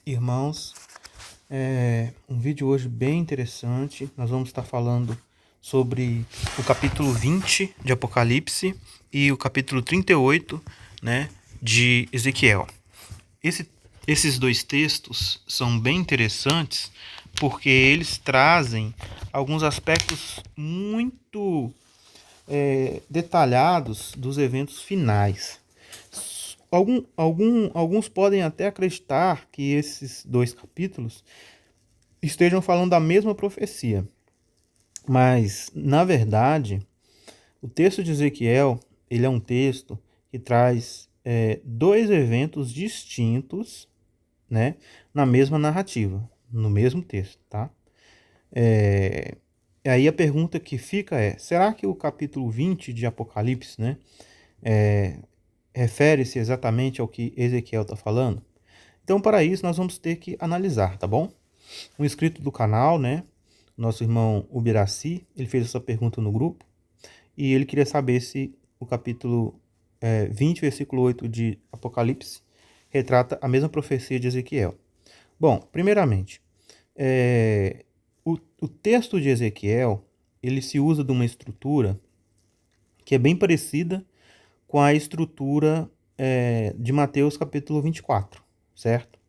Irmãos, um vídeo hoje bem interessante. Nós vamos estar falando sobre o capítulo 20 de Apocalipse e o capítulo 38, né, de Ezequiel. Esses dois textos são bem interessantes porque eles trazem alguns aspectos muito detalhados dos eventos finais. Alguns podem até acreditar que esses dois capítulos estejam falando da mesma profecia, mas, na verdade, o texto de Ezequiel ele é um texto que traz dois eventos distintos, né, na mesma narrativa, no mesmo texto, tá? Aí a pergunta que fica é, será que o capítulo 20 de Apocalipse, né, refere-se exatamente ao que Ezequiel está falando? Então, para isso, nós vamos ter que analisar, tá bom? Um inscrito do canal, né, nosso irmão Ubiraci, ele fez essa pergunta no grupo e ele queria saber se o capítulo 20, versículo 8 de Apocalipse retrata a mesma profecia de Ezequiel. Bom, primeiramente, o texto de Ezequiel, ele se usa de uma estrutura que é bem parecida com a estrutura de Mateus capítulo 24, certo?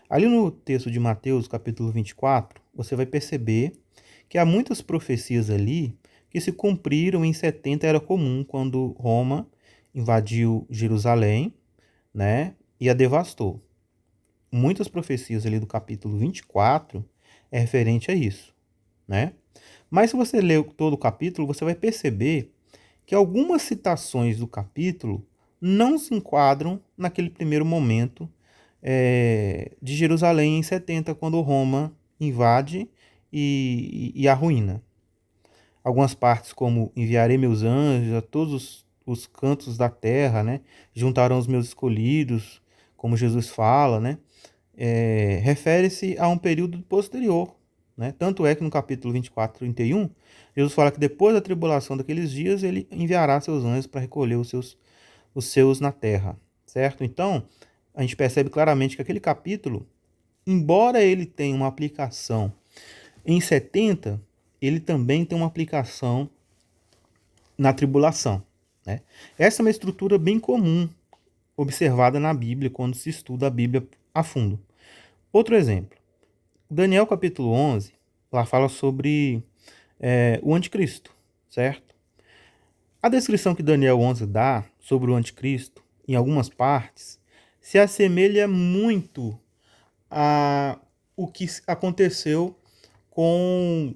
Ali no texto de Mateus capítulo 24, você vai perceber que há muitas profecias ali que se cumpriram em 70 era comum, quando Roma invadiu Jerusalém, né, e a devastou. Muitas profecias ali do capítulo 24 é referente a isso, né? Mas se você ler todo o capítulo, você vai perceber que algumas citações do capítulo não se enquadram naquele primeiro momento de Jerusalém em 70, quando Roma invade e arruína. Algumas partes, como enviarei meus anjos a todos os cantos da terra, né? Juntaram os meus escolhidos, como Jesus fala, né? Refere-se a um período posterior, né? Tanto é que no capítulo 24, 31, Jesus fala que depois da tribulação daqueles dias, ele enviará seus anjos para recolher os seus na terra, certo? Então, a gente percebe claramente que aquele capítulo, embora ele tenha uma aplicação em 70, ele também tem uma aplicação na tribulação, né? Essa é uma estrutura bem comum observada na Bíblia quando se estuda a Bíblia a fundo. Outro exemplo, Daniel capítulo 11, lá fala sobre o anticristo, certo? A descrição que Daniel 11 dá sobre o anticristo, em algumas partes, se assemelha muito a o que aconteceu com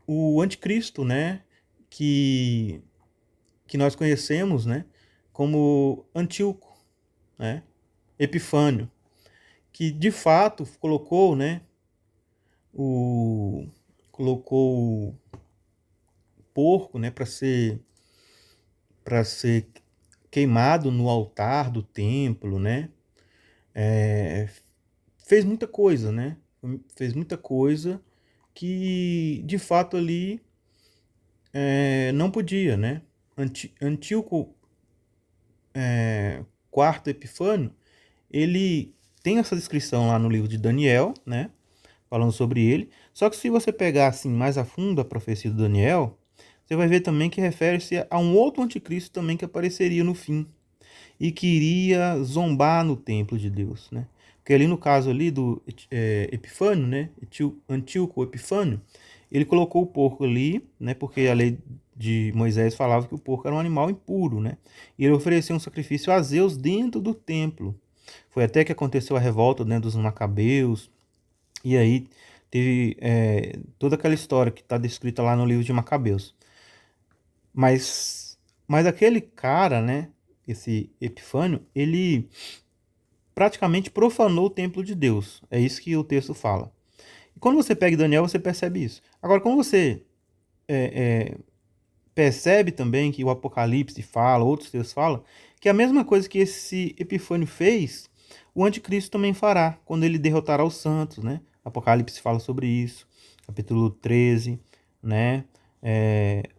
o anticristo, né? Que nós conhecemos, né? Como Antíoco, né? Epifânio, que de fato colocou, né? Colocou o porco, né? Para ser queimado no altar do templo, né? Fez muita coisa, né? Fez muita coisa que de fato ali não podia, né? Antíoco quarto Epifânio, ele tem essa descrição lá no livro de Daniel, né? Falando sobre ele. Só que se você pegar assim mais a fundo a profecia de Daniel, você vai ver também que refere-se a um outro anticristo também que apareceria no fim e que iria zombar no templo de Deus, né? Porque ali no caso ali do Epifânio, né? Antíoco Epifânio, ele colocou o porco ali, né? Porque a lei de Moisés falava que o porco era um animal impuro, né? E ele ofereceu um sacrifício a Zeus dentro do templo. Foi até que aconteceu a revolta, né, dos Macabeus, e aí teve toda aquela história que está descrita lá no livro de Macabeus. Mas aquele cara, né, esse Epifânio, ele praticamente profanou o templo de Deus. É isso que o texto fala. E quando você pega Daniel, você percebe isso. Agora, quando você percebe também que o Apocalipse fala, outros textos falam, que a mesma coisa que esse Epifânio fez, o anticristo também fará, quando ele derrotará os santos, né? Apocalipse fala sobre isso, capítulo 13, né?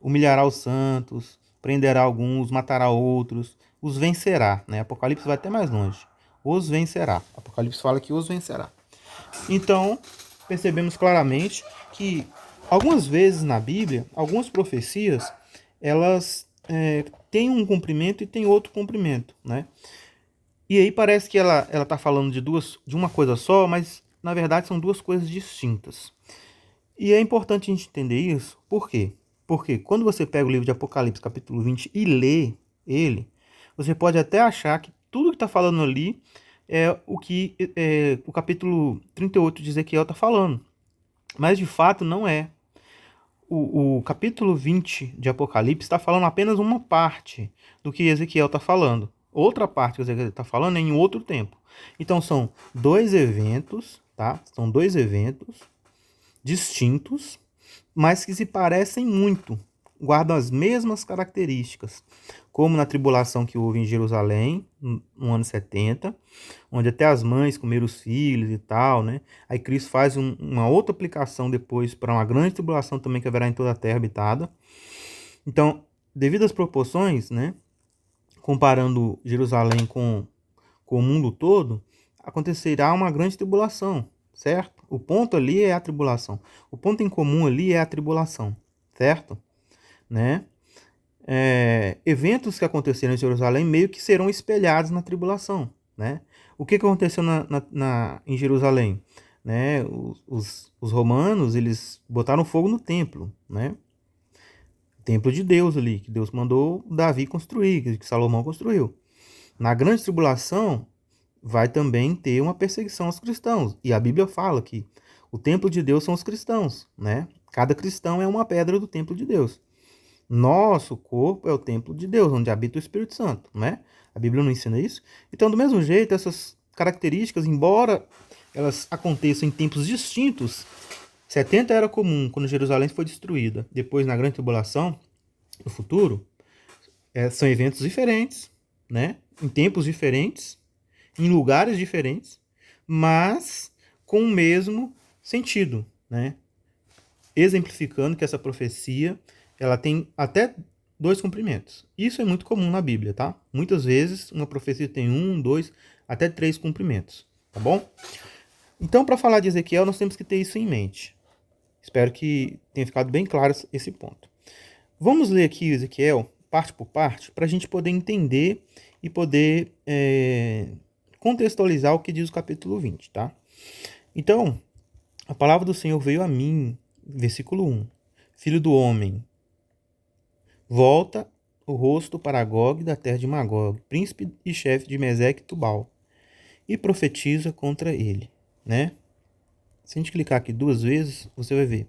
Humilhará os santos, prenderá alguns, matará outros, os vencerá, né? Apocalipse vai até mais longe. Os vencerá. Apocalipse fala que os vencerá. Então, percebemos claramente que algumas vezes na Bíblia, algumas profecias, elas têm um cumprimento e têm outro cumprimento, né? E aí parece que ela está falando de uma coisa só, mas na verdade são duas coisas distintas. E é importante a gente entender isso, por quê? Porque quando você pega o livro de Apocalipse, capítulo 20, e lê ele, você pode até achar que tudo que está falando ali é o que o capítulo 38 de Ezequiel está falando. Mas de fato não é. O capítulo 20 de Apocalipse está falando apenas uma parte do que Ezequiel está falando. Outra parte que Ezequiel está falando é em outro tempo. Então são dois eventos, tá? São dois eventos distintos, mas que se parecem muito, guardam as mesmas características, como na tribulação que houve em Jerusalém, no ano 70, onde até as mães comeram os filhos e tal, né? Aí Cristo faz uma outra aplicação depois para uma grande tribulação também que haverá em toda a terra habitada. Então, devido às proporções, né? Comparando Jerusalém com o mundo todo, acontecerá uma grande tribulação, certo? O ponto ali é a tribulação. O ponto em comum ali é a tribulação, certo? Né? Eventos que aconteceram em Jerusalém meio que serão espelhados na tribulação, né? O que aconteceu em Jerusalém? Né? Os romanos, eles botaram fogo no templo, né? O templo de Deus ali, que Deus mandou Davi construir, que Salomão construiu. Na grande tribulação, vai também ter uma perseguição aos cristãos. E a Bíblia fala que o templo de Deus são os cristãos, né? Cada cristão é uma pedra do templo de Deus. Nosso corpo é o templo de Deus, onde habita o Espírito Santo, né? A Bíblia não ensina isso. Então, do mesmo jeito, essas características, embora elas aconteçam em tempos distintos, 70 era comum quando Jerusalém foi destruída. Depois, na grande tribulação, no futuro, são eventos diferentes, né? Em tempos diferentes, em lugares diferentes, mas com o mesmo sentido, né? Exemplificando que essa profecia ela tem até dois cumprimentos. Isso é muito comum na Bíblia, tá? Muitas vezes uma profecia tem um, dois, até três cumprimentos, tá bom? Então, para falar de Ezequiel, nós temos que ter isso em mente. Espero que tenha ficado bem claro esse ponto. Vamos ler aqui Ezequiel, parte por parte, para a gente poder entender e poder contextualizar o que diz o capítulo 20, tá? Então, a palavra do Senhor veio a mim, versículo 1. Filho do homem, volta o rosto para Gog da terra de Magog, príncipe e chefe de Meseque e Tubal, e profetiza contra ele, né? Se a gente clicar aqui duas vezes, você vai ver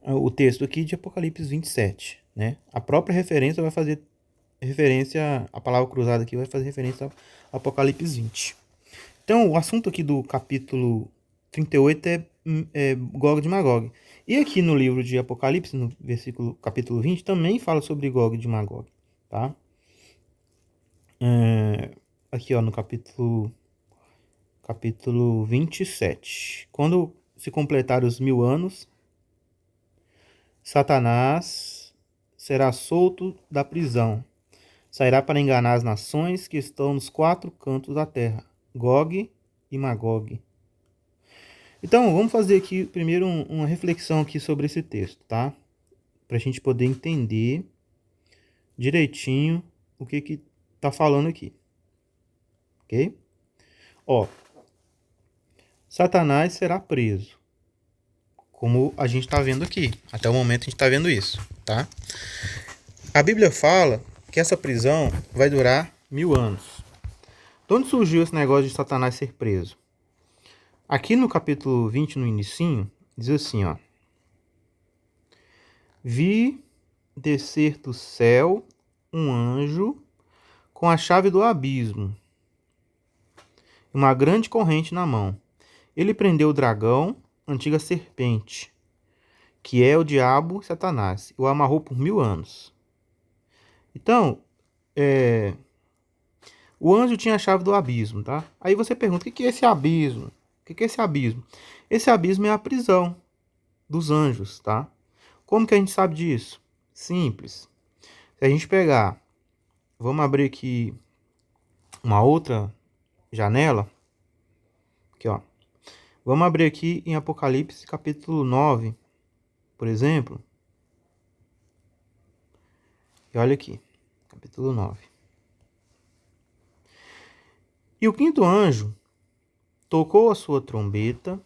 o texto aqui de Apocalipse 27, né? A própria referência vai fazer referência, a palavra cruzada aqui vai fazer referência ao Apocalipse 20. Então, o assunto aqui do capítulo 38 é Gog de Magog. E aqui no livro de Apocalipse, no capítulo 20, também fala sobre Gog de Magog, tá? Aqui, ó, no capítulo 27. Quando se completar os 1000 anos, Satanás será solto da prisão. Sairá para enganar as nações que estão nos quatro cantos da terra, Gog e Magog. Então, vamos fazer aqui primeiro uma reflexão aqui sobre esse texto, tá? Para a gente poder entender direitinho o que tá falando aqui, ok? Ó, Satanás será preso, como a gente está vendo aqui. Até o momento a gente está vendo isso, tá? A Bíblia fala que essa prisão vai durar 1000 anos. De onde surgiu esse negócio de Satanás ser preso? Aqui no capítulo 20, no inicinho, diz assim, ó. Vi descer do céu um anjo com a chave do abismo, uma grande corrente na mão. Ele prendeu o dragão, antiga serpente, que é o diabo Satanás, e o amarrou por 1000 anos. Então, o anjo tinha a chave do abismo, tá? Aí você pergunta, o que é esse abismo? O que é esse abismo? Esse abismo é a prisão dos anjos, tá? Como que a gente sabe disso? Simples. Se a gente pegar, vamos abrir aqui uma outra janela, aqui ó. Vamos abrir aqui em Apocalipse capítulo 9, por exemplo. E olha aqui, capítulo 9. E o quinto anjo tocou a sua trombeta,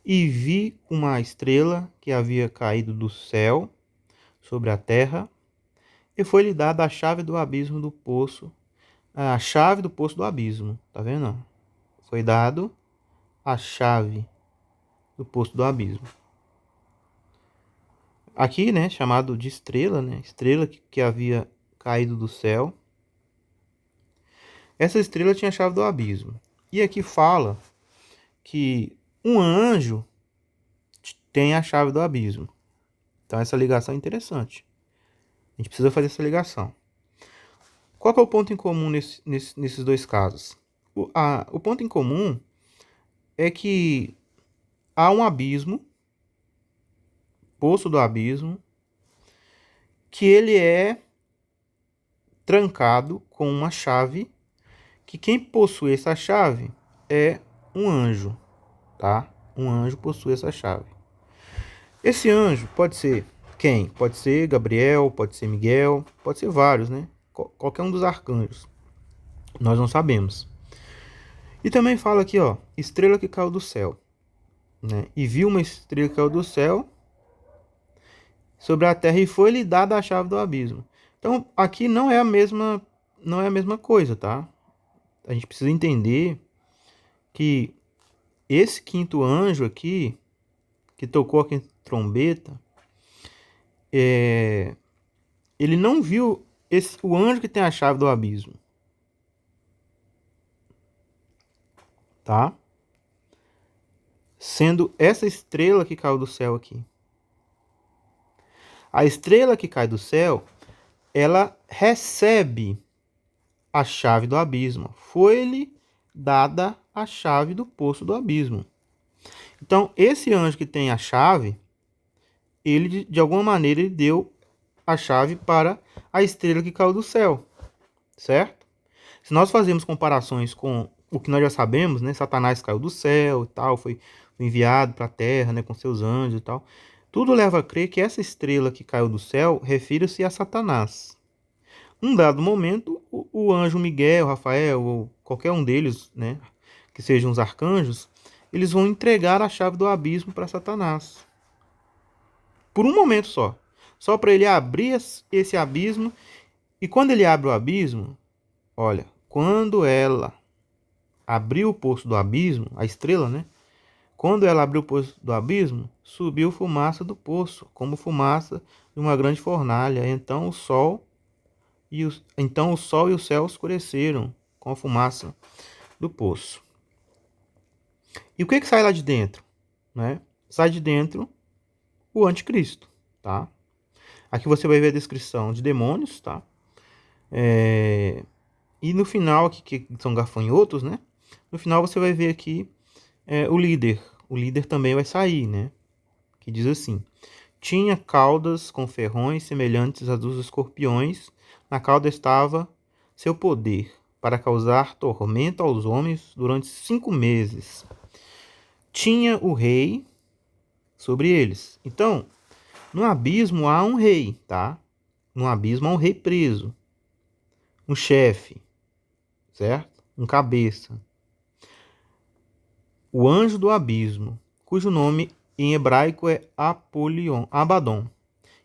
e vi uma estrela que havia caído do céu sobre a terra, e foi-lhe dada a chave do abismo do poço, a chave do poço do abismo, tá vendo? Foi dado a chave do poço do abismo. Aqui, né, chamado de estrela, né, estrela que havia caído do céu. Essa estrela tinha a chave do abismo. E aqui fala que um anjo tem a chave do abismo. Então essa ligação é interessante. A gente precisa fazer essa ligação. Qual que é o ponto em comum nesses dois casos? O ponto em comum é que há um abismo, poço do abismo, que ele é trancado com uma chave, que quem possui essa chave é um anjo, tá? Um anjo possui essa chave. Esse anjo pode ser quem? Pode ser Gabriel, pode ser Miguel, pode ser vários, né? Qualquer um dos arcanjos. Nós não sabemos. E também fala aqui, ó, estrela que caiu do céu, né? E viu uma estrela que caiu do céu sobre a terra e foi-lhe dada a chave do abismo. Então, aqui não é a mesma coisa, tá? A gente precisa entender que esse quinto anjo aqui, que tocou a quinta trombeta, ele não viu o anjo que tem a chave do abismo, tá? Sendo essa estrela que caiu do céu aqui. A estrela que cai do céu, ela recebe a chave do abismo. Foi-lhe dada a chave do poço do abismo. Então, esse anjo que tem a chave, ele de alguma maneira ele deu a chave para a estrela que caiu do céu, certo? Se nós fazemos comparações com o que nós já sabemos, né? Satanás caiu do céu e tal, foi enviado para a terra, né, com seus anjos e tal. Tudo leva a crer que essa estrela que caiu do céu refere-se a Satanás. Um dado momento, o anjo Miguel, Rafael, ou qualquer um deles, né, que sejam os arcanjos, eles vão entregar a chave do abismo para Satanás. Por um momento só. Só para ele abrir esse abismo. E quando ele abre o abismo, olha, quando ela abriu o poço do abismo, a estrela, né? Quando ela abriu o poço do abismo, subiu fumaça do poço, como fumaça de uma grande fornalha. Então o sol e o céu escureceram com a fumaça do poço. E o que sai lá de dentro? Né? Sai de dentro o anticristo, tá? Aqui você vai ver a descrição de demônios, tá? E no final, aqui que são gafanhotos, né? No final você vai ver aqui o líder. O líder também vai sair, né? Que diz assim: tinha caudas com ferrões semelhantes às dos escorpiões. Na cauda estava seu poder para causar tormento aos homens durante 5 meses. Tinha o rei sobre eles. Então, no abismo há um rei, tá? No abismo há um rei preso, um chefe, certo? Um cabeça. O anjo do abismo, cujo nome em hebraico é Apolion, Abaddon.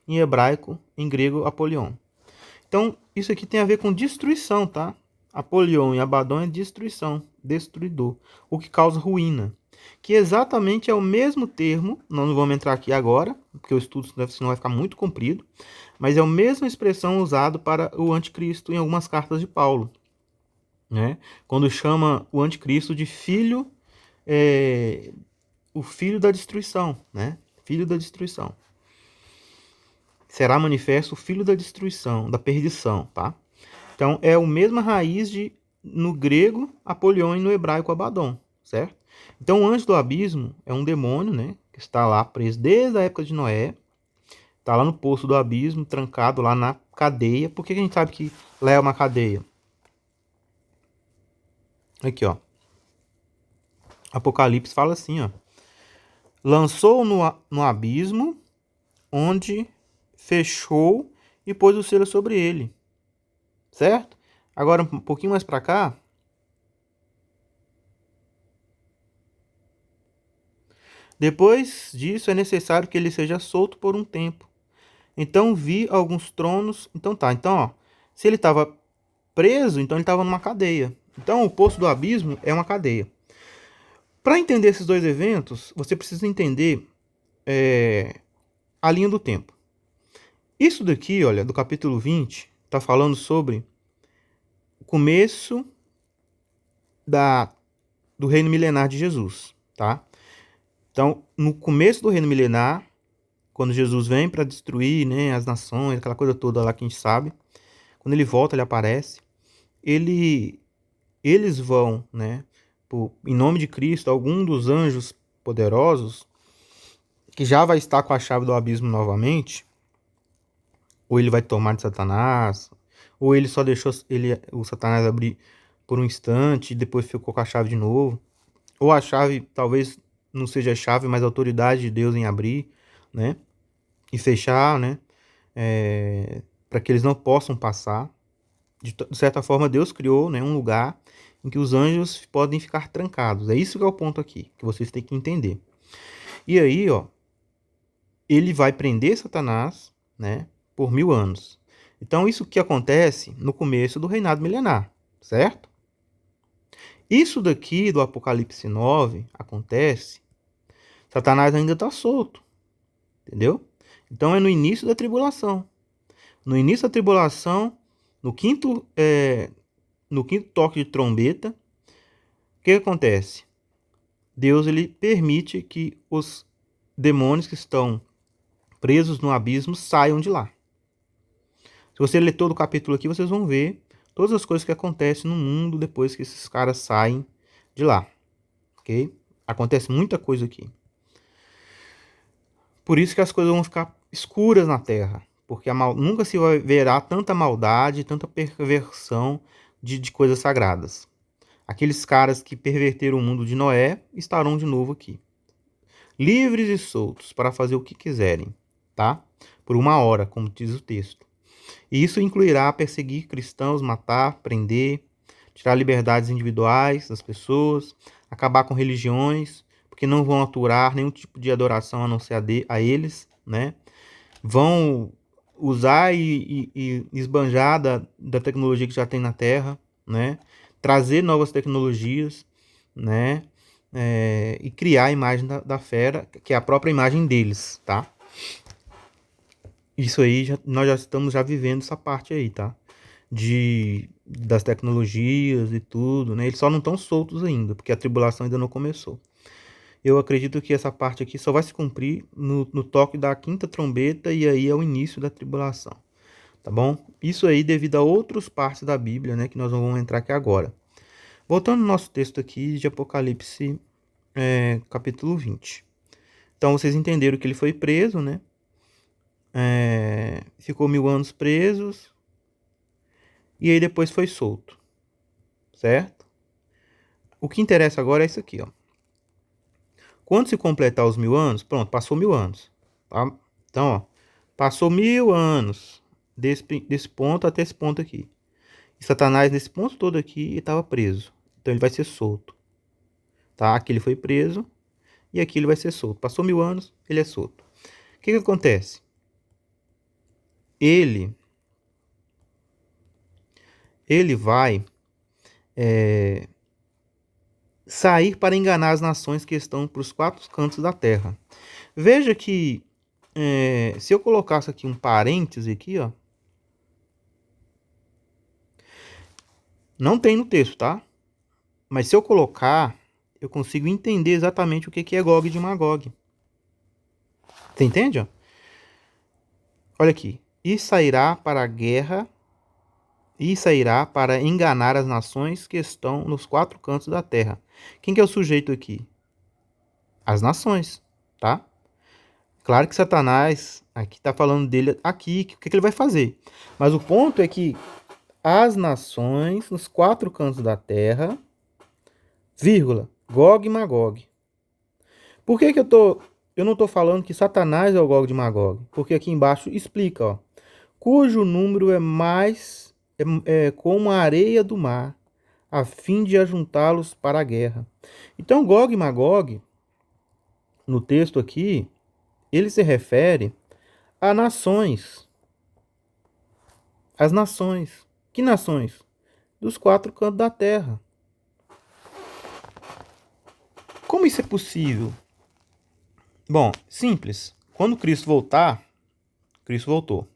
Em hebraico, em grego, Apolion. Então, isso aqui tem a ver com destruição, tá? Apolion e Abaddon é destruição, destruidor, o que causa ruína. Que exatamente é o mesmo termo, não vamos entrar aqui agora, porque o estudo senão vai ficar muito comprido, mas é a mesma expressão usada para o anticristo em algumas cartas de Paulo, né? Quando chama o anticristo de filho, o filho da destruição, né? Filho da destruição. Será manifesto o filho da destruição, da perdição, tá? Então, é a mesma raiz no grego, Apolion e no hebraico, Abaddon, certo? Então, o anjo do abismo é um demônio, né? Que está lá preso desde a época de Noé. Está lá no poço do abismo, trancado lá na cadeia. Por que a gente sabe que lá é uma cadeia? Aqui, ó. Apocalipse fala assim, ó. Lançou no abismo, onde fechou e pôs o selo sobre ele. Certo? Agora, um pouquinho mais para cá. Depois disso, é necessário que ele seja solto por um tempo. Então vi alguns tronos. Então tá. Então, ó, se ele estava preso, então ele estava numa cadeia. Então, o poço do abismo é uma cadeia. Para entender esses dois eventos, você precisa entender a linha do tempo. Isso daqui, olha, do capítulo 20, está falando sobre o começo do reino milenar de Jesus, tá? Então, no começo do reino milenar, quando Jesus vem para destruir, né, as nações, aquela coisa toda lá que a gente sabe, quando ele volta, ele aparece, eles vão, né, em nome de Cristo, algum dos anjos poderosos, que já vai estar com a chave do abismo novamente, ou ele vai tomar de Satanás, ou ele só deixou o Satanás abrir por um instante e depois ficou com a chave de novo, ou a chave talvez não seja a chave, mas a autoridade de Deus em abrir, né, e fechar, né, para que eles não possam passar. De certa forma, Deus criou, né, um lugar em que os anjos podem ficar trancados. É isso que é o ponto aqui, que vocês têm que entender. E aí, ó, ele vai prender Satanás, né, por 1000 anos. Então, isso que acontece no começo do reinado milenar, certo? Isso daqui do Apocalipse 9 acontece, Satanás ainda está solto, entendeu? Então, é no início da tribulação. No início da tribulação, no quinto toque de trombeta, o que acontece? Deus ele permite que os demônios que estão presos no abismo saiam de lá. Se você ler todo o capítulo aqui, vocês vão ver todas as coisas que acontecem no mundo depois que esses caras saem de lá. Ok? Acontece muita coisa aqui. Por isso que as coisas vão ficar escuras na terra. Porque nunca se verá tanta maldade, tanta perversão de coisas sagradas. Aqueles caras que perverteram o mundo de Noé estarão de novo aqui. Livres e soltos para fazer o que quiserem, tá? Por 1 hora, como diz o texto. E isso incluirá perseguir cristãos, matar, prender, tirar liberdades individuais das pessoas, acabar com religiões, porque não vão aturar nenhum tipo de adoração a não ser a eles, né? Vão usar e esbanjar da tecnologia que já tem na Terra, né? Trazer novas tecnologias, né? E criar a imagem da fera, que é a própria imagem deles, tá? Isso aí, nós já estamos vivendo essa parte aí, tá? Das tecnologias e tudo, né? Eles só não estão soltos ainda, porque a tribulação ainda não começou. Eu acredito que essa parte aqui só vai se cumprir no toque da quinta trombeta e aí é o início da tribulação, tá bom? Isso aí devido a outras partes da Bíblia, né? Que nós não vamos entrar aqui agora. Voltando no nosso texto aqui de Apocalipse, capítulo 20. Então vocês entenderam que ele foi preso, né? Ficou 1000 anos presos e aí depois foi solto, certo? O que interessa agora é isso aqui, ó. Quando se completar os 1000 anos, pronto, passou 1000 anos, tá? Então, ó, passou 1000 anos desse ponto até esse ponto aqui. E Satanás nesse ponto todo aqui estava preso, então ele vai ser solto, tá? Aqui ele foi preso e aqui ele vai ser solto. Passou 1000 anos, ele é solto. O que acontece? Ele vai sair para enganar as nações que estão para os 4 cantos da terra. Veja que se eu colocasse aqui um parêntese aqui, ó, não tem no texto, tá? Mas se eu colocar, eu consigo entender exatamente o que é Gog de Magog. Você entende? Ó? Olha aqui. E sairá para a guerra, e sairá para enganar as nações que estão nos 4 cantos da terra. Quem que é o sujeito aqui? As nações, tá? Claro que Satanás, aqui está falando dele aqui, o que ele vai fazer. Mas o ponto é que as nações, nos 4 cantos da terra, vírgula, Gog e Magog. Por que eu não estou falando que Satanás é o Gog de Magog? Porque aqui embaixo explica, ó, cujo número é mais como a areia do mar, a fim de ajuntá-los para a guerra. Então, Gog e Magog, no texto aqui, ele se refere a nações. As nações. Que nações? Dos quatro cantos da terra. Como isso é possível? Bom, simples. Quando Cristo voltar, Cristo voltou.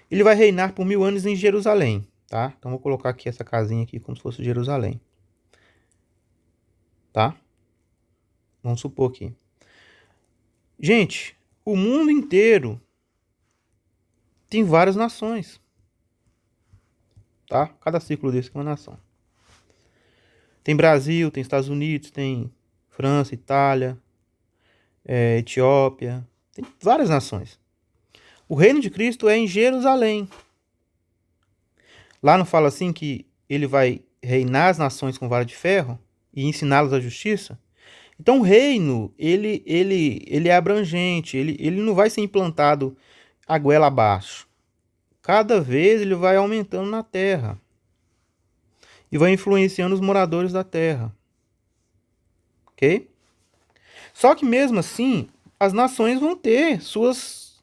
Ele vai reinar por 1000 anos em Jerusalém, tá? Então vou colocar aqui essa casinha aqui como se fosse Jerusalém, tá? Vamos supor aqui. Gente, o mundo inteiro tem várias nações, tá? Cada círculo desse é uma nação. Tem Brasil, tem Estados Unidos, tem França, Itália, Etiópia, tem várias nações. O reino de Cristo é em Jerusalém. Lá não fala assim que ele vai reinar as nações com vara de ferro e ensiná-los a justiça? Então o reino, ele é abrangente, ele não vai ser implantado a goela abaixo. Cada vez ele vai aumentando na terra e vai influenciando os moradores da terra. Ok? Só que mesmo assim, as nações vão ter seus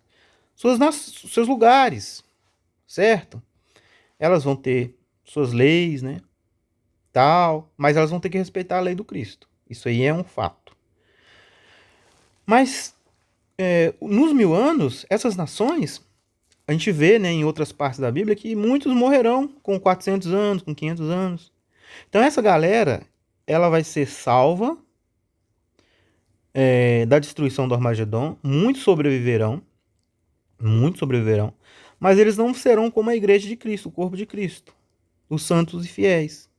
lugares, certo? Elas vão ter suas leis, né? Tal, mas elas vão ter que respeitar a lei do Cristo. Isso aí é um fato. Mas nos 1000 anos, essas nações, a gente vê, né, em outras partes da Bíblia que muitos morrerão com 400 anos, com 500 anos. Então essa galera, ela vai ser salva da destruição do Armagedon. Muitos sobreviverão, mas eles não serão como a igreja de Cristo, o corpo de Cristo, os santos e fiéis,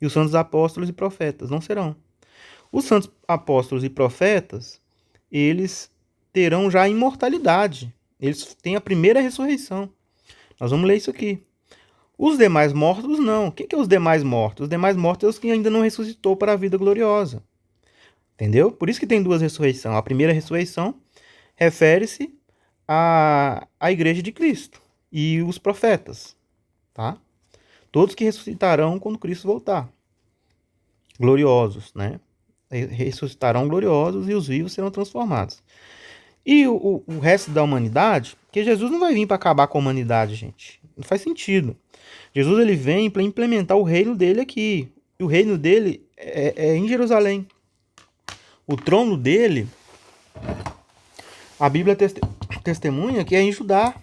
e os santos apóstolos e profetas, não serão. Os santos apóstolos e profetas, eles terão já a imortalidade. Eles têm a primeira ressurreição. Nós vamos ler isso aqui. Os demais mortos, não. O que é os demais mortos? Os demais mortos é os que ainda não ressuscitou para a vida gloriosa. Entendeu? Por isso que tem duas ressurreições. A primeira ressurreição refere-se à igreja de Cristo e os profetas. Tá? Todos que ressuscitarão quando Cristo voltar. Gloriosos, né? Ressuscitarão gloriosos e os vivos serão transformados. E o resto da humanidade, porque Jesus não vai vir para acabar com a humanidade, gente. Não faz sentido. Jesus ele vem para implementar o reino dele aqui. E o reino dele é em Jerusalém. O trono dele, a Bíblia testemunha que é em Judá.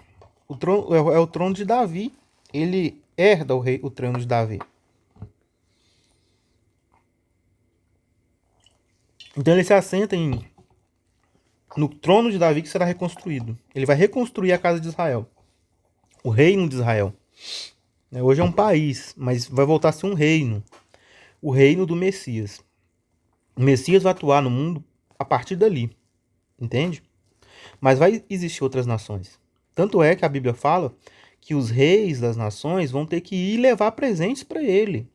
O trono, é o trono de Davi. Ele herda o trono de Davi. Então ele se assenta no trono de Davi que será reconstruído. Ele vai reconstruir a casa de Israel. O reino de Israel. Hoje é um país, mas vai voltar a ser um reino. O reino do Messias. O Messias vai atuar no mundo a partir dali. Entende? Mas vai existir outras nações. Tanto é que a Bíblia fala que os reis das nações vão ter que ir levar presentes para ele.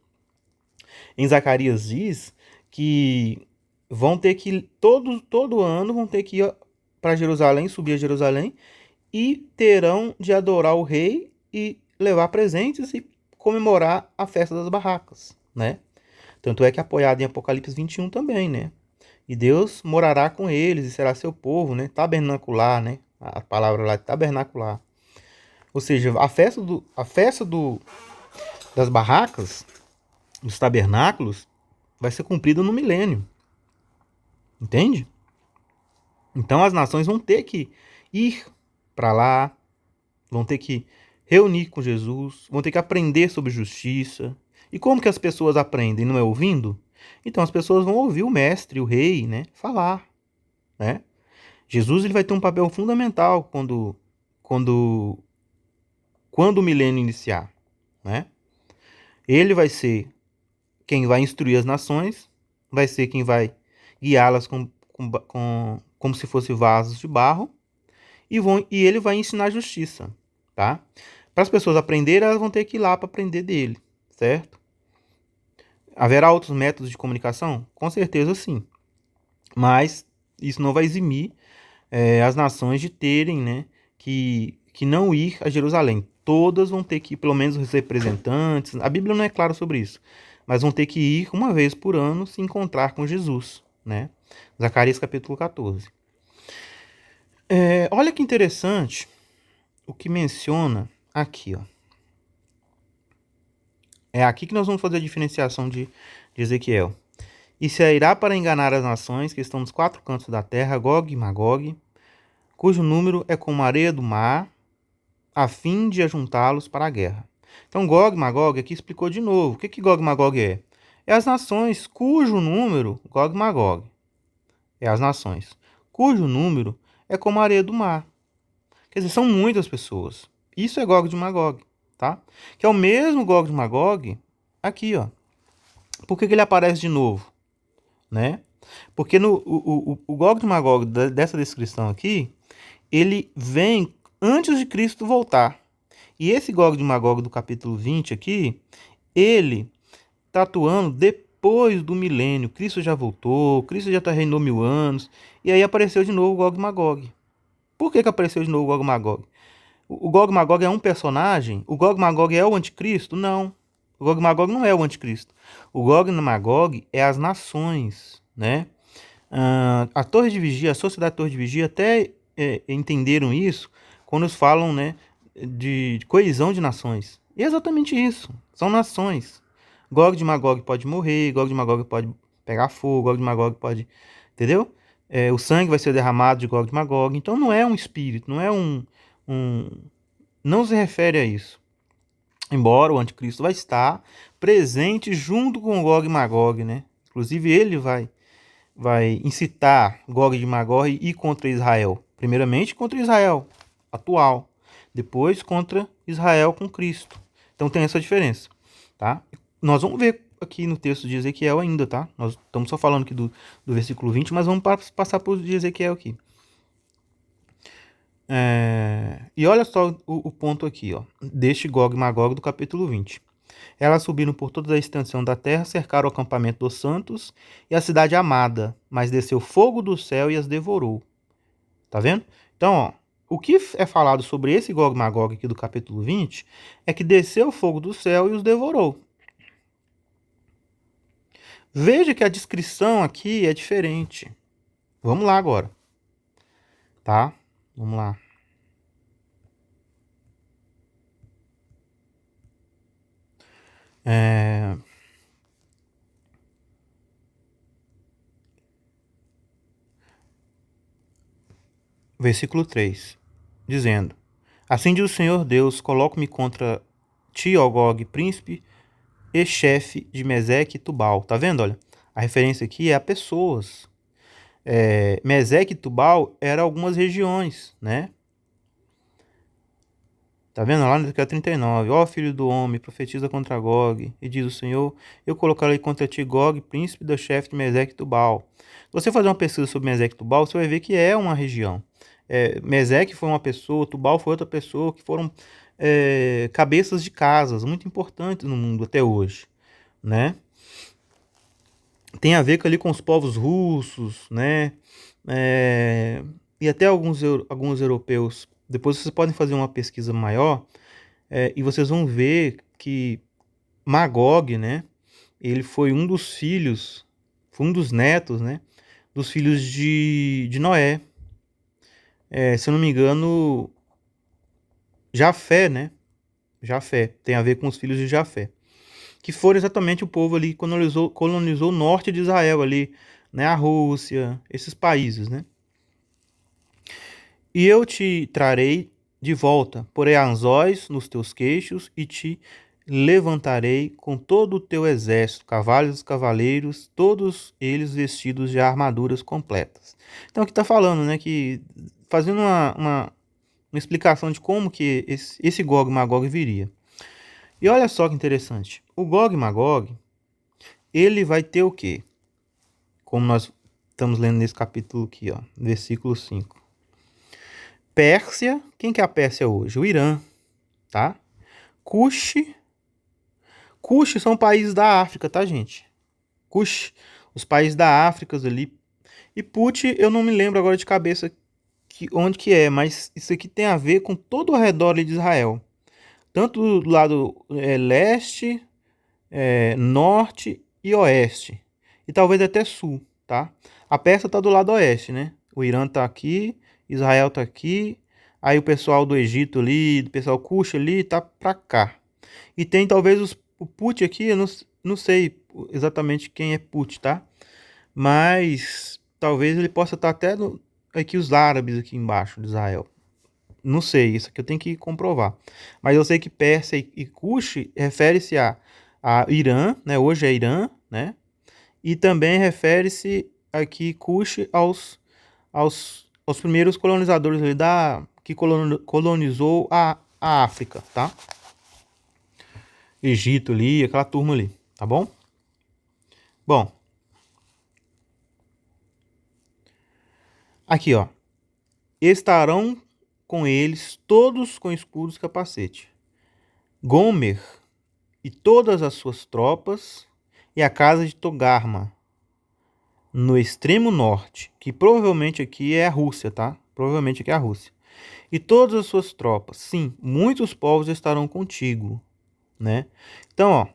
Em Zacarias diz que vão ter que, todo ano, vão ter que ir para Jerusalém, subir a Jerusalém, e terão de adorar o rei e levar presentes e comemorar a festa das barracas, né? Tanto é que é apoiado em Apocalipse 21 também, né? E Deus morará com eles e será seu povo, né? Tabernacular, né? A palavra lá é tabernacular. Ou seja, a festa das barracas, dos tabernáculos, vai ser cumprida no milênio. Entende? Então as nações vão ter que ir para lá, vão ter que reunir com Jesus, vão ter que aprender sobre justiça. E como que as pessoas aprendem? Não é ouvindo? Então as pessoas vão ouvir o mestre, o rei, né, falar, né? Jesus ele vai ter um papel fundamental quando o milênio iniciar, né? Ele vai ser quem vai instruir as nações, vai ser quem vai guiá-las como se fossem vasos de barro, e ele vai ensinar justiça, tá? Para as pessoas aprenderem, elas vão ter que ir lá para aprender dele, certo? Haverá outros métodos de comunicação? Com certeza sim. Mas isso não vai eximir as nações de terem, né, que não ir a Jerusalém. Todas vão ter que ir, pelo menos os representantes. A Bíblia não é clara sobre isso, mas vão ter que ir uma vez por ano se encontrar com Jesus, né? Zacarias capítulo 14. Olha que interessante o que menciona aqui, ó. É aqui que nós vamos fazer a diferenciação de Ezequiel. E sairá para enganar as nações que estão nos quatro cantos da terra, Gog e Magog, cujo número é como a areia do mar, a fim de ajuntá-los para a guerra. Então, Gog e Magog aqui explicou de novo. O que Gog e Magog é? É as nações cujo número, Gog e Magog, é as nações, cujo número é como a areia do mar. Quer dizer, são muitas pessoas. Isso é Gog de Magog, tá? Que é o mesmo Gog de Magog aqui, ó. Por que ele aparece de novo, né? Porque o Gog de Magog dessa descrição aqui, ele vem antes de Cristo voltar. E esse Gog de Magog do capítulo 20 aqui, ele está atuando depois do milênio. Cristo já voltou, Cristo já reinou 1000 anos, e aí apareceu de novo o Gog e Magog. Por que apareceu de novo o Gog e Magog? O Gog e Magog é um personagem? O Gog e Magog é o anticristo? Não. O Gog e Magog não é o anticristo. O Gog e Magog é as nações, né? A Torre de Vigia, a Sociedade Torre de Vigia até entenderam isso quando eles falam, né, de coesão de nações. E é exatamente isso. São nações. Gog de Magog pode morrer, Gog de Magog pode pegar fogo, Gog de Magog pode... Entendeu? O sangue vai ser derramado de Gog de Magog. Então não é um espírito, não é um... Não se refere a isso. Embora o anticristo vai estar presente junto com Gog e Magog, né? Inclusive ele vai incitar Gog de Magog e ir contra Israel. Primeiramente contra Israel atual, depois contra Israel com Cristo. Então tem essa diferença, tá? Nós vamos ver aqui no texto de Ezequiel ainda, tá? Nós estamos só falando aqui do versículo 20, mas vamos passar para o de Ezequiel aqui. E olha só o ponto aqui, ó, deste Gog e Magog do capítulo 20. Elas subiram por toda a extensão da terra, cercaram o acampamento dos santos e a cidade amada, mas desceu fogo do céu e as devorou. Tá vendo? Então, ó, o que é falado sobre esse Gog e Magog aqui do capítulo 20 é que desceu o fogo do céu e os devorou. Veja que a descrição aqui é diferente. Vamos lá agora. Tá? Vamos lá. Versículo 3, dizendo: Assim diz o Senhor Deus, coloco-me contra ti, ó Gog, príncipe e chefe de Meseque e Tubal. Tá vendo? Olha, a referência aqui é a pessoas. Meseque e Tubal eram algumas regiões, né? Tá vendo? Lá no Ezequiel 39. Ó filho do homem, profetiza contra Gog. E diz o Senhor, eu colocarei contra ti Gog, príncipe do chefe de Meseque e Tubal. Se você fazer uma pesquisa sobre Meseque e Tubal, você vai ver que é uma região. Meseque foi uma pessoa, Tubal foi outra pessoa, que foram cabeças de casas muito importantes no mundo até hoje, né? Tem a ver ali com os povos russos, né? E até alguns europeus. Depois vocês podem fazer uma pesquisa maior e vocês vão ver que Magog, né? Ele foi um dos filhos, foi um dos netos, né? Dos filhos de Noé. Se eu não me engano, Jafé, né? Jafé, tem a ver com os filhos de Jafé. Que foram exatamente o povo ali que colonizou o norte de Israel ali, né? A Rússia, esses países, né? E eu te trarei de volta, porei anzóis nos teus queixos e te levantarei com todo o teu exército, cavalos e cavaleiros, todos eles vestidos de armaduras completas. Então aqui está falando, né, que fazendo uma explicação de como que esse Gog e Magog viria. E olha só que interessante, o Gog e Magog, ele vai ter o quê? Como nós estamos lendo nesse capítulo aqui, ó, versículo 5. Pérsia, quem que é a Pérsia hoje? O Irã, tá? Cush, Kush são países da África, tá, gente? Kush, os países da África ali. E Put, eu não me lembro agora de cabeça onde que é, mas isso aqui tem a ver com todo o redor ali de Israel. Tanto do lado leste, norte e oeste. E talvez até sul, tá? A Pérsia tá do lado oeste, né? O Irã tá aqui, Israel tá aqui, aí o pessoal do Egito ali, o pessoal Cuxa ali, tá pra cá. E tem talvez o Put aqui, eu não sei exatamente quem é Put, tá? Mas talvez ele possa estar até aqui os árabes aqui embaixo de Israel. Não sei, isso aqui eu tenho que comprovar. Mas eu sei que Pérsia e Cush refere-se a Irã, né? Hoje é Irã, né? E também refere-se aqui Cush aos primeiros colonizadores ali que colonizou a África, tá? Egito ali, aquela turma ali, tá bom? Bom, aqui ó, estarão com eles todos com escudos e capacete. Gomer e todas as suas tropas e a casa de Togarma, no extremo norte, que provavelmente aqui é a Rússia, tá? Provavelmente aqui é a Rússia. E todas as suas tropas, sim, muitos povos estarão contigo, né? Então, ó,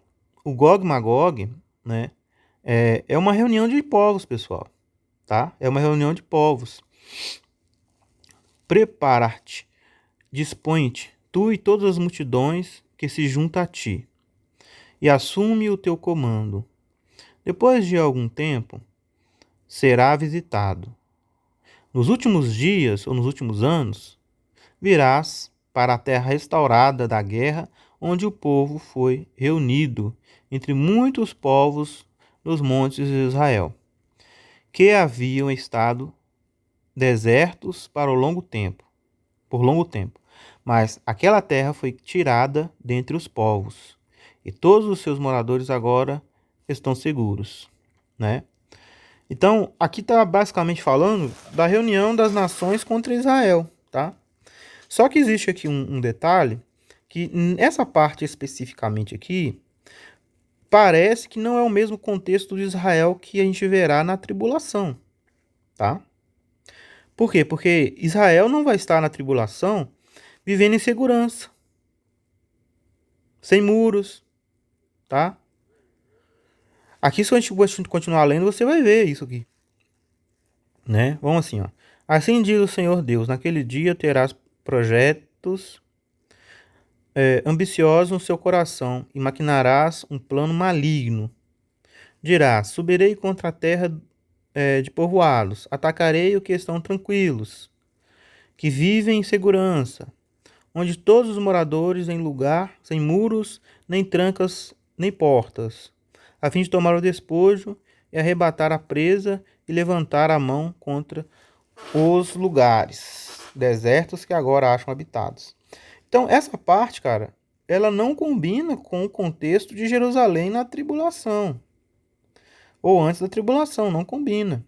o Gog Magog, né, é uma reunião de povos, pessoal, tá? É uma reunião de povos. Prepara-te, dispõe-te, tu e todas as multidões que se juntam a ti, e assume o teu comando. Depois de algum tempo, será visitado. Nos últimos dias ou nos últimos anos, virás para a terra restaurada da guerra, onde o povo foi reunido entre muitos povos nos montes de Israel, que haviam estado desertos por longo tempo. Mas aquela terra foi tirada dentre os povos, e todos os seus moradores agora estão seguros, né? Então, aqui está basicamente falando da reunião das nações contra Israel, tá? Só que existe aqui um detalhe, que nessa parte especificamente aqui, parece que não é o mesmo contexto de Israel que a gente verá na tribulação, tá? Por quê? Porque Israel não vai estar na tribulação vivendo em segurança, sem muros, tá? Aqui, se a gente continuar lendo, você vai ver isso aqui, né? Vamos assim, ó. Assim diz o Senhor Deus, naquele dia terás projetos ambiciosos no seu coração e maquinarás um plano maligno. Dirás, subirei contra a terra de povoados, atacarei o que estão tranquilos, que vivem em segurança, onde todos os moradores em lugar, sem muros, nem trancas, nem portas, a fim de tomar o despojo e arrebatar a presa e levantar a mão contra os lugares desertos que agora acham habitados. Então, essa parte, cara, ela não combina com o contexto de Jerusalém na tribulação. Ou antes da tribulação, não combina,